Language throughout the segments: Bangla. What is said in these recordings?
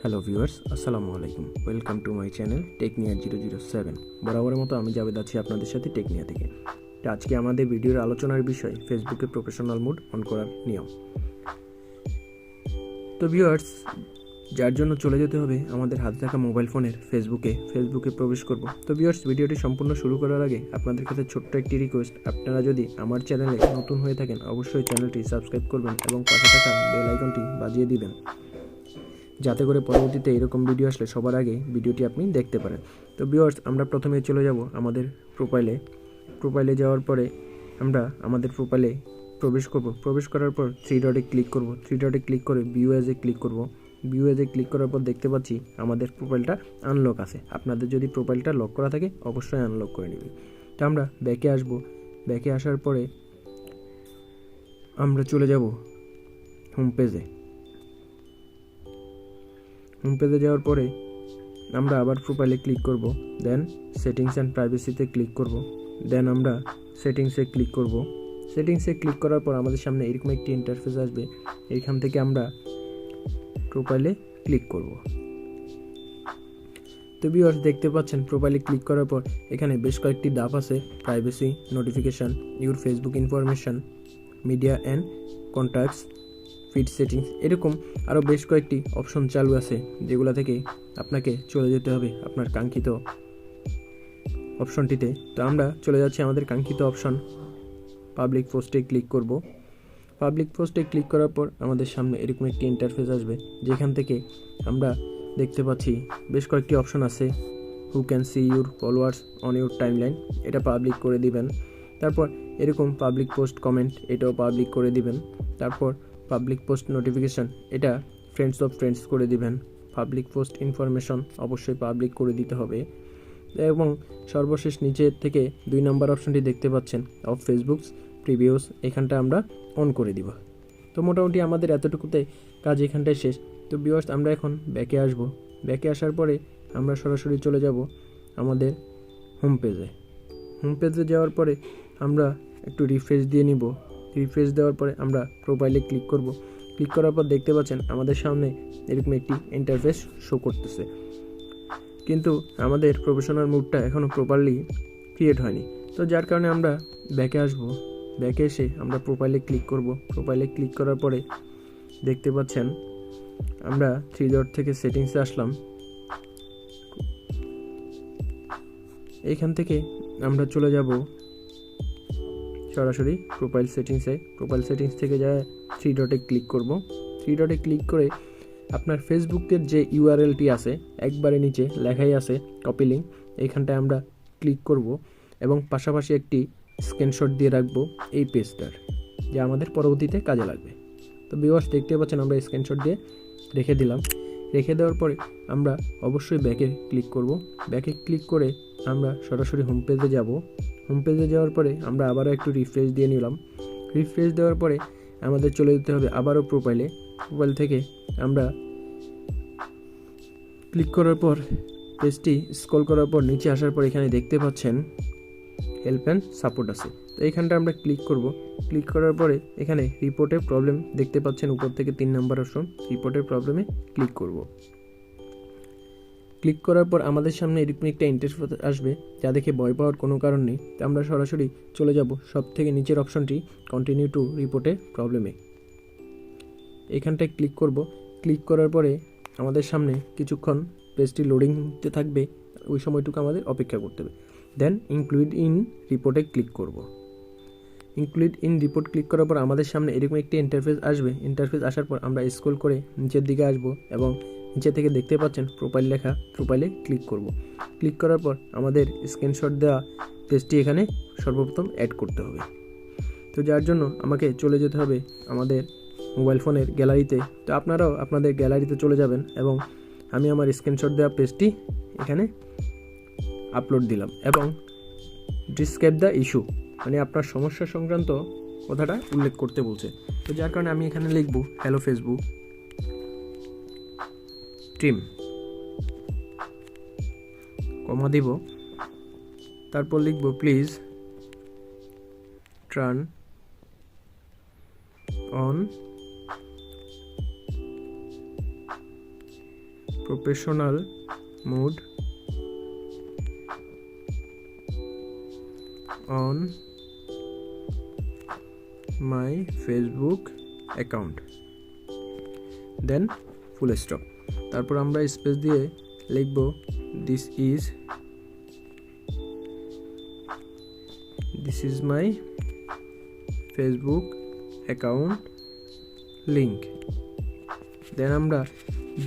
হ্যালো ভিউয়ার্স, আসসালামু আলাইকুম। Welcome to my channel Technia 007। বরাবরের মতো আমি জাবেদ আছি আপনাদের সাথে টেকনিয়া থেকে। তো আজকে আমাদের ভিডিওর আলোচনার বিষয় ফেসবুকে প্রফেশনাল মোড অন করার নিয়ম। তো ভিউয়ার্স, যার জন্য চলে যেতে হবে আমাদের হাতে থাকা মোবাইল ফোনের ফেসবুকে প্রবেশ করব। তো ভিউয়ার্স, ভিডিওটি সম্পূর্ণ শুরু করার আগে আপনাদের কাছে ছোট্ট একটি রিকোয়েস্ট, আপনারা যদি আমার চ্যানেলে নতুন হয়ে থাকেন অবশ্যই চ্যানেলটি সাবস্ক্রাইব করবেন এবং পাশে থাকা বেল আইকনটি বাজিয়ে দিবেন, যাতে করে পরবর্তীতে এরকম ভিডিও আসলে সবার আগে ভিডিওটি আপনি দেখতে পারেন। তো ভিউয়ার্স, আমরা প্রথমে চলে যাব আমাদের প্রোফাইলে যাওয়ার পরে আমরা আমাদের প্রোফাইলে প্রবেশ করার পর থ্রি ডটে ক্লিক করে ভিউ অ্যাজে ক্লিক করার পর দেখতে পাচ্ছি আমাদের প্রোফাইলটা আনলক আছে। আপনাদের যদি প্রোফাইলটা লক করা থাকে অবশ্যই আনলক করে নেবেন। তো আমরা ব্যাকে আসার পরে আমরা চলে যাব হোম পেজে যাওয়ার পরে আমরা আবার প্রোফাইলে ক্লিক করব, দেন সেটিংস অ্যান্ড প্রাইভেসিতে ক্লিক করব, দেন আমরা সেটিংসে ক্লিক করার পর আমাদের সামনে এরকম একটি ইন্টারফেস আসবে। এইখান থেকে আমরা প্রোফাইলে ক্লিক করব। তো ভিউয়ার্স, দেখতে পাচ্ছেন প্রোফাইলে ক্লিক করার পর এখানে বেশ কয়েকটি ধাপ আছে: privacy, notification, your Facebook information, media and contacts, feed settings, এরকম আরও বেশ কয়েকটি অপশন চালু আছে, যেগুলো থেকে আপনাকে চলে যেতে হবে আপনার কাঙ্ক্ষিত অপশনটিতে। তো আমরা চলে যাচ্ছি আমাদের কাঙ্ক্ষিত অপশন পাবলিক পোস্টে ক্লিক করব। পাবলিক পোস্টে ক্লিক করার পর আমাদের সামনে এরকম একটি ইন্টারফেস আসবে, যেখান থেকে আমরা দেখতে পাচ্ছি বেশ কয়েকটি অপশন আছে। Who can see your followers on your timeline, এটা পাবলিক করে দিবেন। তারপর এরকম পাবলিক পোস্ট কমেন্ট, এটাও পাবলিক করে দিবেন। তারপর পাবলিক পোস্ট নোটিফিকেশান, এটা ফ্রেন্ডস অফ ফ্রেন্ডস করে দিবেন। পাবলিক পোস্ট ইনফরমেশন অবশ্যই পাবলিক করে দিতে হবে। এবং সর্বশেষ নিচে থেকে 2 নম্বর অপশনটি দেখতে পাচ্ছেন অফ ফেসবুকস প্রিভিউস, এখানটা আমরা অন করে দিব। তো মোটামুটি আমাদের এতটুকুতে কাজ এখানটায় শেষ। তো ভিউয়ার্স, আমরা এখন ব্যাকে আসব। ব্যাকে আসার পরে আমরা সরাসরি চলে যাব আমাদের হোম পেজে যাওয়ার পরে আমরা একটু রিফ্রেশ দিয়ে নিব। রিফ্রেশ দেওয়ার পরে আমরা প্রোফাইলে ক্লিক করব। ক্লিক করার পর দেখতে পাচ্ছেন আমাদের সামনে এরকম একটি ইন্টারফেস শো করতেছে, কিন্তু আমাদের প্রফেশনাল মোডটা এখনও প্রপারলি ক্রিয়েট হয়নি। তো যার কারণে আমরা ব্যাকে আসব। ব্যাকে এসে আমরা প্রোফাইলে ক্লিক করব। প্রোফাইলে ক্লিক করার পরে দেখতে পাচ্ছেন আমরা 3 ডট থেকে সেটিংসে আসলাম। এইখান থেকে আমরা চলে যাব সরাসরি প্রোফাইল সেটিংস থেকে যায় 3 ডটে ক্লিক করব। 3 ডটে ক্লিক করে আপনার ফেসবুকের যে ইউআরএলটি আছে একবারে নিচে লেখাই আছে কপি লিঙ্ক, এইখানটায় আমরা ক্লিক করব এবং পাশাপাশি একটি স্ক্রিনশট দিয়ে রাখবো এই পেজটার, যা আমাদের পরবর্তীতে কাজে লাগবে। তো ভিউয়ার্স, দেখতে পাচ্ছেন আমরা স্ক্রিনশট দিয়ে রেখে দিলাম। রেখে দেওয়ার পরে আমরা অবশ্যই ব্যাকে ক্লিক করব। ব্যাকে ক্লিক করে আমরা সরাসরি হোম পেজে যাব। হোম পেজে যাওয়ার পরে আমরা আবারও একটু রিফ্রেশ দিয়ে নিলাম। রিফ্রেশ দেওয়ার পরে আমাদের চলে যেতে হবে আবারও প্রোফাইল থেকে আমরা ক্লিক করার পর পেজটি স্ক্রল করার পর নিচে আসার পর এখানে দেখতে পাচ্ছেন হেল্প অ্যান্ড সাপোর্ট আছে। তো এইখানটা আমরা ক্লিক করব। ক্লিক করার পরে এখানে রিপোর্টের প্রবলেম দেখতে পাচ্ছেন উপর থেকে 3 নম্বর অপশন, রিপোর্টের প্রবলেমে ক্লিক করব। ক্লিক করার পর আমাদের সামনে এরকম একটা ইন্টারফেস আসবে, যা দেখে ভয় পাওয়ার কোনো কারণ নেই। তো আমরা সরাসরি চলে যাব সব থেকে নিচের অপশনটি কন্টিনিউ টু রিপোর্টের প্রবলেমে, এখানটায় ক্লিক করব। ক্লিক করার পরে আমাদের সামনে কিছুক্ষণ পেজটি লোডিং হতে থাকবে, ওই সময়টুকু আমাদের অপেক্ষা করতে হবে। দেন ইনক্লুড ইন রিপোর্টে ক্লিক করব। ইনক্লুড ইন রিপোর্ট ক্লিক করার পর আমাদের সামনে এরকম একটি ইন্টারফেস আসবে। ইন্টারফেস আসার পর আমরা স্ক্রল করে নিচের দিকে আসব এবং নিচে থেকে দেখতে পাচ্ছেন প্রোফাইল লেখা, প্রোফাইলে ক্লিক করব। ক্লিক করার পর আমাদের স্ক্রিনশট দেওয়া পেজটি এখানে সর্বপ্রথম অ্যাড করতে হবে। তো যার জন্য আমাকে চলে যেতে হবে আমাদের মোবাইল ফোনের গ্যালারিতে। তো আপনারাও আপনাদের গ্যালারিতে চলে যাবেন এবং আমি আমার স্ক্রিনশট দেওয়া পেজটি এখানে আপলোড দিলাম এবং ডিসক্রাইব দ্য ইস্যু, মানে আপনার সমস্যা সংক্রান্ত কথাটা উল্লেখ করতে বলছে। তো যার কারণে আমি এখানে লিখব হ্যালো ফেসবুক টিম, কমা দিব, তারপর লিখব please turn on professional mode on my Facebook account, then full stop. তারপর আমরা স্পেস দিয়ে লিখব this is my Facebook account link. Then আমরা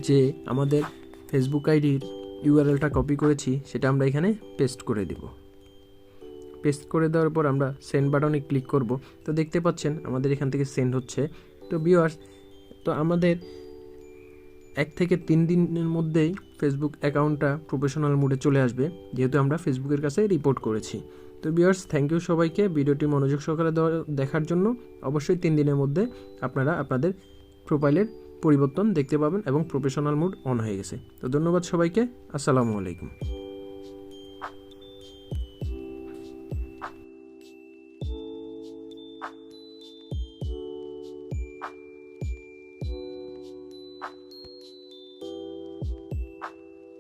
যে আমাদের ফেসবুক আইডির ইউআরএলটা কপি করেছি সেটা আমরা এখানে পেস্ট করে দেব। পেস্ট করে দেওয়ার পর আমরা সেন্ড বাটনে ক্লিক করব। তো দেখতে পাচ্ছেন আমাদের এখান থেকে সেন্ড হচ্ছে। তো ভিউয়ার্স, তো আমাদের 1 থেকে 3 দিনের মধ্যেই ফেসবুক অ্যাকাউন্টটা প্রফেশনাল মোডে চলে আসবে, যেহেতু আমরা ফেসবুকের কাছে রিপোর্ট করেছি। তো ভিউয়ার্স, থ্যাংক ইউ সবাইকে ভিডিওটি মনোযোগ সহকারে দেখার জন্য। অবশ্যই 3 দিনের মধ্যে আপনারা আপনাদের প্রোফাইলের পরিবর্তন দেখতে পাবেন এবং প্রফেশনাল মোড অন হয়ে গেছে। তো ধন্যবাদ সবাইকে, আসসালামু আলাইকুম।